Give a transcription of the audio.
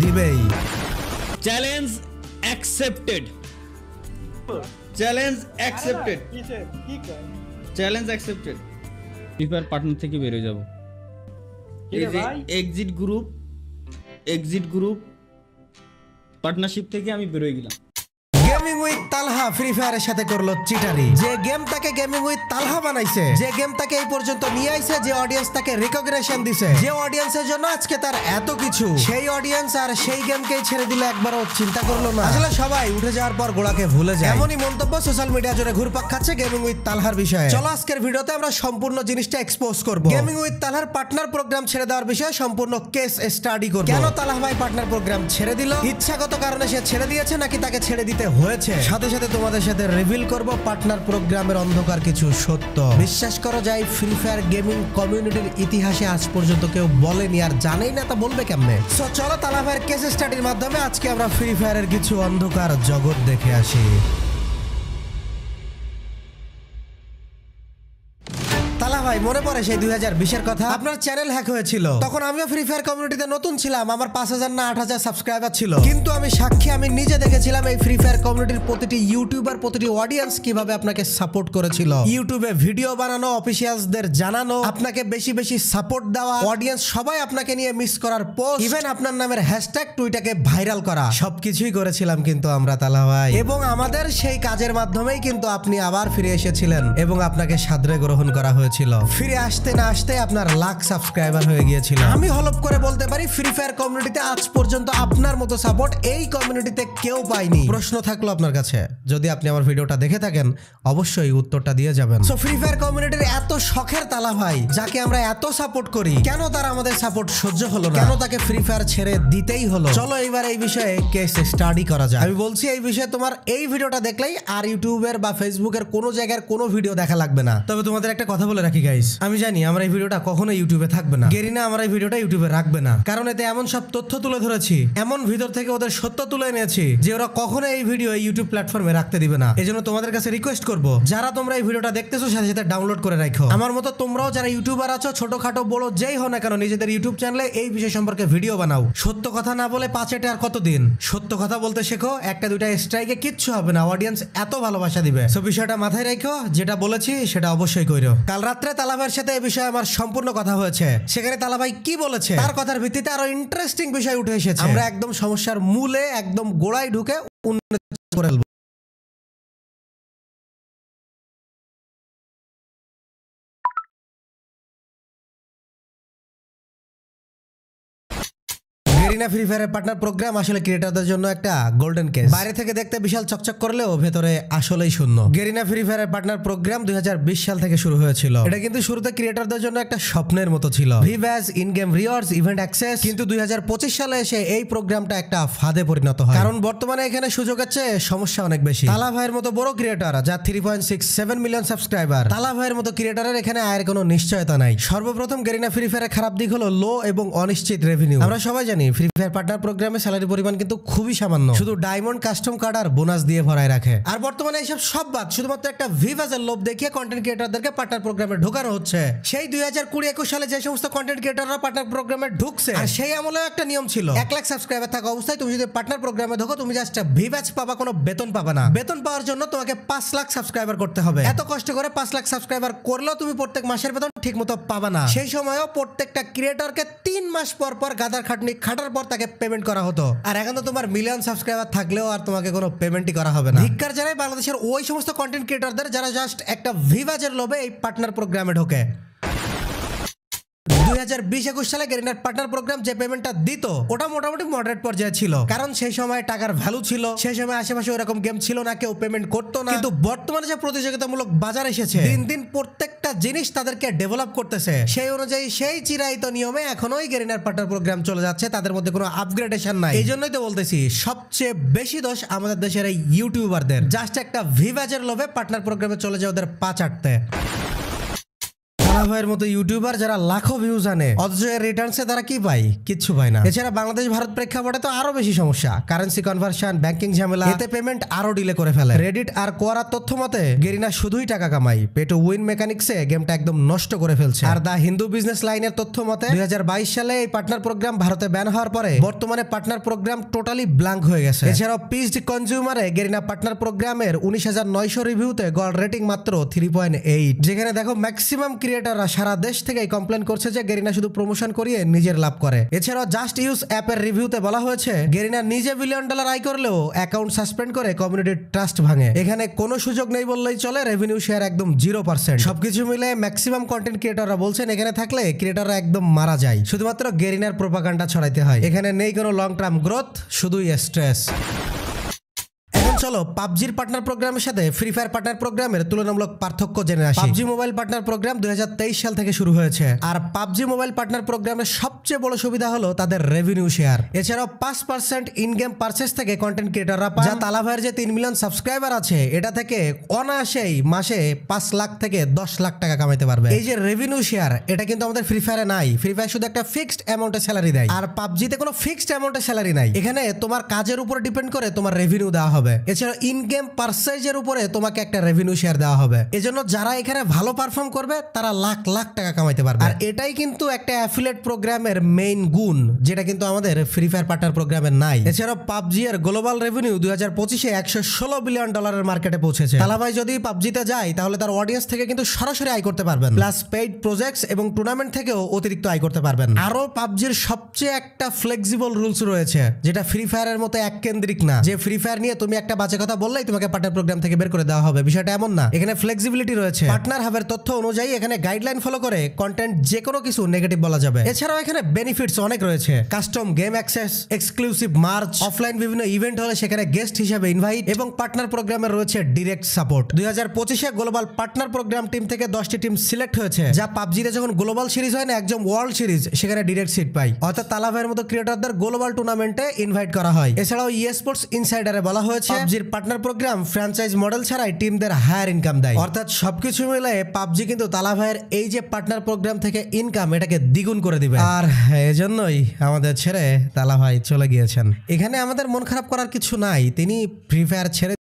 দিবেই। Challenge accepted. Challenge accepted. Challenge accepted. Free Fire partner থেকে বের হয়ে যাব। এই যে এক্সিট গ্রুপ পার্টনারশিপ থেকে আমি বের হয়ে গেলাম। গেমিং উইথ তালহা ফ্রি ফায়ারের সাথে করলো চিটারি। যে গেম তাকে গেমিং উইথ তালহা বানাইছে, যে গেম তাকে এই পর্যন্ত নিয়ে আইছে, যে অডিয়েন্স তাকে রিকগনিশন দিছে, যে অডিয়েন্সের জন্য আজকে তার এত কিছু, সেই অডিয়েন্স আর সেই গেমকেই ছেড়ে দিল, একবারও চিন্তা করলো না। আসলে সবাই উঠে যাওয়ার পর গোড়াকে ভুলে যায়, এমনই মন্তব্য সোশ্যাল মিডিয়া জুড়ে ঘুরপাক খাচ্ছে গেমিং উইথ তালহার বিষয়ে। চলো আজকের ভিডিওতে আমরা সম্পূর্ণ জিনিসটা এক্সপোজ করব। গেমিং উইথ তালহার পার্টনার প্রোগ্রাম ছেড়ে দেওয়ার বিষয়ে সম্পূর্ণ কেস স্টাডি করব। কেন তালহা ভাই পার্টনার প্রোগ্রাম ছেড়ে দিল, ইচ্ছাগত কারণে সে ছেড়ে দিয়েছে নাকি তাকে ছেড়ে দিতে হয়েছে, সাথে সাথে তোমাদের সাথে রিভিল করব পার্টনার প্রোগ্রামের অন্ধকার কিছু সত্য। বিশ্বাস করো যায় ফ্রি ফায়ার গেমিং কমিউনিটির ইতিহাসে আজ পর্যন্ত কেউ বলেনি, আর জানেই না তা বলবে কেমনে। সো চলো তালহা ভাইয়ের কেস স্টাডির মাধ্যমে আজকে আমরা ফ্রি ফায়ারের কিছু অন্ধকার জগৎ দেখে আসি। তালহা ভাই মনে পড়ে সেই 2020-এর কথা, আপনার চ্যানেল হ্যাক হয়েছিল। তখন আমিও ফ্রি ফায়ার কমিউনিটিতে নতুন ছিলাম, আমার 5000 না 8000 সাবস্ক্রাইবার ছিল। কিন্তু আমি সাক্ষী, আমি নিজে দেখেছিলাম এই ফ্রি ফায়ার কমিউনিটির প্রতিটি ইউটিউবার, প্রতিটি অডিয়েন্স কিভাবে আপনাকে সাপোর্ট করেছিল। ইউটিউবে ভিডিও বানানো, অফিসিয়ালসদের জানানো, আপনাকে বেশি বেশি সাপোর্ট দেওয়া, অডিয়েন্স সবাই আপনাকে নিয়ে মিস করার পোস্ট, ইভেন আপনার নামের হ্যাশট্যাগ টুইটাকে ভাইরাল করা, সবকিছুই করেছিলাম কিন্তু আমরা তালহা ভাই। এবং আমাদের সেই কাজের মাধ্যমেই কিন্তু আপনি আবার ফিরে এসেছিলেন এবং আপনাকে সাদরে গ্রহণ করা হয়েছিল। ফিরে আসতে না আসতে আপনার লাখ সাবস্ক্রাইবার হয়ে গিয়েছিল। আমি হলপ করে বলতে পারি ফ্রি ফায়ার কমিউনিটিতে আজ পর্যন্ত আপনার মতো সাপোর্ট এই কমিউনিটিতে কেউ পায়নি। প্রশ্ন থাকলো আপনার কাছে, যদি আপনি আমার ভিডিওটা দেখে থাকেন অবশ্যই উত্তরটা দিয়ে যাবেন। সো ফ্রি ফায়ার কমিউনিটির এত শখের তালহা ভাই, যাকে আমরা এত সাপোর্ট করি, কেন তার আমাদের সাপোর্ট সহ্য হলো না, কেন তাকে ফ্রি ফায়ার ছেড়ে দিতেই হলো? চলো এইবার এই বিষয়ে কেস স্টাডি করা যায়। আমি বলছি এই বিষয়ে তোমার এই ভিডিওটা দেখলেই আর ইউটিউবের বা ফেসবুকের কোনো জায়গার কোনো ভিডিও দেখা লাগবে না। তবে তোমাদের একটা কথা বলে রাখি গাইস, আমি জানি আমার এই ভিডিওটা কখনো ইউটিউবে থাকবে না, গেরিনা আমার এই ভিডিওটা ইউটিউবে রাখবে না, কারণ এতে এমন সব তথ্য তুলে ধরেছি, এমন ভিতর থেকে ওদের সত্য তুলে এনেছি যে ওরা কখনো এই ভিডিও ইউটিউব প্ল্যাটফর্মে রাখতে দিবে না। এজন্য তোমাদের কাছে রিকোয়েস্ট করব, যারা তোমরা এই ভিডিওটা দেখতেছো সাথে সাথে ডাউনলোড করে রাখো। আমার মতো তোমরাও যারা ইউটিউবার আছো, ছোটখাটো বড় যেই হও না কেন, নিজেদের ইউটিউব চ্যানেলে এই বিষয় সম্পর্কে ভিডিও বানাও। সত্য কথা না বলে পাঁচেটে আর কতদিন, সত্য কথা বলতে শেখো। একটা দুইটা স্ট্রাইকে কিচ্ছু হবে না, অডিয়েন্স এত ভালোবাসা দিবে। সো বিষয়টা মাথায় রাখো, যেটা বলেছি সেটা অবশ্যই কইরো। কাল রাত্রে তালহা ভাইয়ের সাথে এই বিষয়ে আমার সম্পূর্ণ কথা হয়েছে, সেখানে তালহা ভাই কি বলেছে তার কথার ভিত্তিতে আরো ইন্টারেস্টিং বিষয় উঠে এসেছে। আমরা একদম সমস্যার মূলে, একদম গোড়ায় ঢুকে উন্নতি করে ফেলবো। গেরিনা ফ্রি ফায়ারের পার্টনার প্রোগ্রাম আসলে ক্রিয়েটরদের জন্য একটা গোল্ডেন কেস। বাইরে থেকে দেখতে বিশাল চকচক করলেও ভেতরে আসলেই শূন্য। গেরিনা ফ্রি ফায়ারের পার্টনার প্রোগ্রাম 2020 সাল থেকে শুরু হয়েছিল। এটা কিন্তু শুরুতে ক্রিয়েটরদের জন্য একটা স্বপ্নের মতো ছিল, ভিভ্যাজ, in game rewards, event access. কিন্তু 2025 সালে এসে এই প্রোগ্রামটা একটা ফাঁদে পরিণত হয়, কারণ বর্তমানে এখানে সুযোগের চেয়ে সমস্যা অনেক বেশি। তালহা ভাইয়ের মতো বড় ক্রিয়েটর, যার 3.67 মিলিয়ন সাবস্ক্রাইবার, তালহা ভাইয়ের মতো ক্রিয়েটরের এখানে আয়ের কোনো নিশ্চয়তা নাই। সর্বপ্রথম গেরিনা ফ্রি ফায়ারের খারাপ দিক হলো লো এবং অনিশ্চিত রেভিনিউ। আমরা সবাই জানি ফ্রি ফায়ার পার্টনার প্রোগ্রামে স্যালারি পরিমাণ কিন্তু খুবই সামান্য, শুধু ডায়মন্ড, কাস্টম কার্ড আর বোনাস দিয়ে ভরায় রাখে। আর বর্তমানে এইসব সব বাদ শুধুমাত্র একটা ভিভাজের লোভ দেখিয়ে কন্টেন্ট ক্রিয়েটরদেরকে পার্টনার প্রোগ্রামে ঢোকানো হচ্ছে। সেই 2020-21 সালে যে সমস্ত কন্টেন্ট ক্রিয়েটররা পার্টনার প্রোগ্রামে ঢুকছে, আর সেই আমলেও একটা নিয়ম ছিল, 1 লাখ সাবস্ক্রাইবার থাকা অবস্থায় তুমি যদি পার্টনার প্রোগ্রামে ঢোকো, তুমি জাস্ট ভিভাজ পাবা, কোনো বেতন পাবা না। বেতন পাওয়ার জন্য তোমাকে 5 লাখ সাবস্ক্রাইবার করতে হবে। এত কষ্ট করে 5 লাখ সাবস্ক্রাইবার করলেও তুমি প্রত্যেক মাসের বেতন ঠিক মতো পাবা না। সেই সময়ও প্রত্যেকটা ক্রিয়েটরকে 3 মাস পর পর গাদার খাটনি খাটার পর তাকে পেমেন্ট করা হতো। আর এখন তো তোমার মিলিয়ন সাবস্ক্রাইবার থাকলেও আর তোমাকে কোনো পেমেন্টই করা হবে না। ধিক্কার জানাই বাংলাদেশের ওই সমস্ত কন্টেন্ট ক্রিয়েটরদের যারা জাস্ট একটা ভিভাজের লোভে এই পার্টনার প্রোগ্রামে ঢোকে। 2020-21 সালে গেরিনার পার্টনার প্রোগ্রাম যে পেমেন্টটা দিত ওটা মোটামুটি মডারেট পর্যায়ে ছিল, কারণ সেই সময় টাকার ভ্যালু ছিল, সেই সময় আশেপাশে ওরকম গেম ছিল না, কেউ পেমেন্ট করতো না। কিন্তু বর্তমানে যে প্রতিযোগিতামূলক বাজার এসেছে, দিন দিন প্রত্যেকটা জিনিস তাদেরকে ডেভেলপ করতেছে, সেই অনুযায়ী সেই চিরায়িত নিয়মে এখনোই গেরিনার পার্টনার প্রোগ্রাম চলে যাচ্ছে, তাদের মধ্যে কোনো আপগ্রেডেশন নাই। এই জন্যই তো বলতেছি সবচেয়ে বেশি দোষ আমাদের দেশের এই ইউটিউবারদের, জাস্ট একটা ভিভাজের লোভে পার্টনার প্রোগ্রামে চলে যায় ওদের পা চাটতে। তালা ভাইয়ের মতো ইউটিউবার যারা লাখো ভিউজ আনে অথচ এর রিটার্নসে তারা কি পায়? কিচ্ছু পায় না। এছাড়া বাংলাদেশ ভারত প্রেক্ষাপটে তো আরো বেশি সমস্যা, কারেন্সি কনভার্সন, ব্যাংকিং ঝামেলা, এতে পেমেন্ট আরো ডিলে করে ফেলে। রেডিট আর কোয়ারার তথ্য মতে গেরিনা শুধুই টাকা কামায়, পে টু উইন মেকানিক্সে গেমটা একদম নষ্ট করে ফেলছে। আর দা হিন্দু বিজনেস লাইনের তথ্য মতে 2022 সালে এই পার্টনার প্রোগ্রাম ভারতে ব্যান হওয়ার পরে বর্তমানে পার্টনার প্রোগ্রাম টোটালি ব্ল্যাঙ্ক হয়ে গেছে। এছাড়াও পিসড কনজিউমারে গেরিনা পার্টনার প্রোগ্রামের 19,900 রিভিউতে গোল্ড রেটিং মাত্র 3.8, যেখানে দেখো ম্যাক্সিমাম ক্রিয়েটররা সারা দেশ থেকে কমপ্লেন করছে যে গেরিনা শুধু প্রমোশন করিয়ে নিজের লাভ করে। এছাড়াও জাস্ট ইউজ অ্যাপের রিভিউতে বলা হয়েছে গেরিনা নিজে $1 বিলিয়ন আয় করলেও অ্যাকাউন্ট সাসপেন্ড করে কমিউনিটির ট্রাস্ট ভাঙে। এখানে কোনো সুযোগ নেই বললেই চলে, রেভিনিউ শেয়ার একদম 0%। সবকিছু মিলে ম্যাক্সিমাম কন্টেন্ট ক্রিয়েটররা বলছেন এখানে থাকলে ক্রিয়েটররা একদম মারা যায়, শুধুমাত্র গেরিনার প্রোপাগান্ডা ছড়াইতে হয়। এখানে নেই কোনো লং টার্ম গ্রোথ, শুধুই স্ট্রেস। চলো পাবজির পার্টনার প্রোগ্রামের সাথে ফ্রি ফায়ার পার্টনার প্রোগ্রামের তুলনামূলক পার্থক্য জেনে আসি। পাবজি মোবাইল পার্টনার প্রোগ্রাম 2023 সাল থেকে শুরু হয়েছে। আর পাবজি মোবাইল পার্টনার প্রোগ্রামের সবচেয়ে বড় সুবিধা হলো তাদের রেভিনিউ শেয়ার। এছাড়াও 5% ইন গেম পারচেস থেকে কন্টেন্ট ক্রিয়েটররা পায়, যা তালা ভাইয়ের যে 3 মিলিয়ন সাবস্ক্রাইবার আছে এটা থেকে অনায়াসেই মাসে 5 লাখ থেকে 10 লাখ টাকা কামাইতে পারবে। এই যে রেভিনিউ শেয়ার, এটা কিন্তু আমাদের ফ্রি ফায়ারে নাই। ফ্রি ফায়ার শুধু একটা ফিক্সড অ্যামাউন্টের স্যালারি দেয়, আর পাবজিতে কোনো ফিক্সড অ্যামাউন্টের স্যালারি নাই। এখানে তোমার কাজের উপর ডিপেন্ড করে তোমার রেভিনিউ দেওয়া হবে। এছাড়া ইন গেম পারচেজের উপরে তোমাকে একটা রেভিনিউ শেয়ার দেওয়া হবে। এজন্য যারা এখানে ভালো পারফর্ম করবে তারা লাখ লাখ টাকা কামাইতে পারবে। আর এটাই কিন্তু একটা অ্যাফিলিয়েট প্রোগ্রামের মেইন গুণ, যেটা কিন্তু আমাদের ফ্রি ফায়ার পার্টনার প্রোগ্রামের নাই। এছাড়াও পাবজি এর গ্লোবাল রেভিনিউ 2025-এ $116 বিলিয়ন মার্কেটে পৌঁছেছে। তালা ভাই যদি পাবজিতে যায় তাহলে তার অডিয়েন্স থেকে কিন্তু সরাসরি আয় করতে পারবেন, প্লাস পেইড প্রজেক্টস এবং টুর্নামেন্ট থেকেও অতিরিক্ত আয় করতে পারবেন। আরো পাবজির সবচেয়ে একটা ফ্লেক্সিবল রুলস রয়েছে, যেটা ফ্রি ফায়ারের মতো এক কেন্দ্রিক না, যে ফ্রি ফায়ার নিয়ে তুমি একটা বাজে কথা বললেই তোমাকে পার্টনার প্রোগ্রাম থেকে বের করে দেওয়া হবে। বিষয়টা এমন না, এখানে ফ্লেক্সিবিলিটি রয়েছে। পার্টনার হাবের তথ্য অনুযায়ী এখানে গাইডলাইন ফলো করে কন্টেন্ট যে কোনো কিছু নেগেটিভ বলা যাবে। এছাড়াও এখানে বেনিফিটস অনেক রয়েছে, custom game access, exclusive merch, offline বিভিন্ন ইভেন্ট হলে সেখানে গেস্ট হিসেবে ইনভাইট, এবং পার্টনার প্রোগ্রামের রয়েছে ডিরেক্ট সাপোর্ট। 2025-এ গ্লোবাল পার্টনার প্রোগ্রাম টিম থেকে 10টি টিম সিলেক্ট হয়েছে, যা পাবজিতে যখন গ্লোবাল সিরিজ হয় না, একদম ওয়ার্ল্ড সিরিজ, সেখানে ডিরেক্ট সিট পায়। অর্থাৎ তালা ভাইয়ের মতো ক্রিয়েটরদের গ্লোবাল টুর্নামেন্টে ইনভাইট করা হয়। এছাড়াও স্পোর্টস ইনসাইডারে বলা হয়েছে পাবজির পার্টনার প্রোগ্রাম ফ্র্যাঞ্চাইজ মডেল ছাড়াই টিমদের হায়ার ইনকাম দেয়। অর্থাৎ সবকিছু মিলে পাবজি কিন্তু তালা ভাইয়ের এই যে পার্টনার প্রোগ্রাম থেকে ইনকাম, এটাকে দ্বিগুণ করে দিবে। আর এজন্যই আমাদের ছেড়ে তালা ভাই চলে গিয়েছেন। এখানে আমাদের মন খারাপ করার কিছু নাই, তিনি ফ্রি ফায়ার ছেড়ে